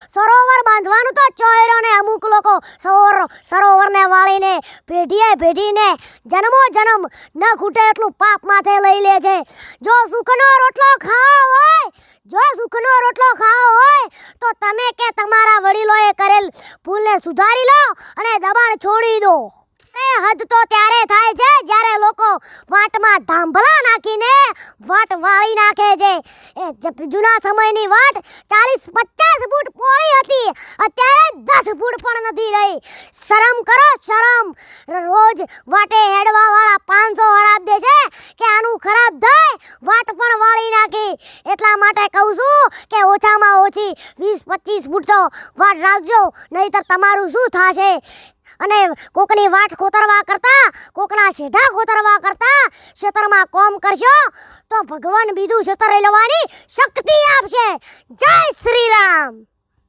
સરોવર બાંધવાનું તો ચોયરો ને અમુક લોકો સરોવરને વાળીને પેઢીને જન્મો જન્મ ન ખૂટે એટલું પાપ માથે લઈ લે છે. જો સુખનો રોટલો ખાવો હોય તો તમે કે તમારા વડીલોએ કરેલ ભૂલને સુધારી લો અને દબાણ છોડી દો. હદ તો ત્યારે થાય છે જ્યારે લોકો વાટમાં ધાંભલા નાખીને વાટ વાળી નાખે છે. જૂના સમયની વાટ 40-50 ફૂટ પહોળી હતી, અત્યારે 10 ફૂટ પણ નથી રહી. શરમ કરો, શરમ. રોજ વાટે હેડવા વાળા 500 હરાબ દે છે કે આનું ખરાબ થાય વાટ પણ વાળી નાખી. એટલા માટે કહું છું કે ઓછામાં ઓછી 20-25 ફૂટ તો વાટ રાખજો, નહીંતર તમારું શું થશે. અને કોકની વાટ ખોતરવા કરતા, કોકના શેઢા ખોતરવા કરતા ક્ષેત્રમાં કોમ કરશો તો ભગવાન બીજું ક્ષેત્ર લેવાની શક્તિ આપશે. જય શ્રી રામ.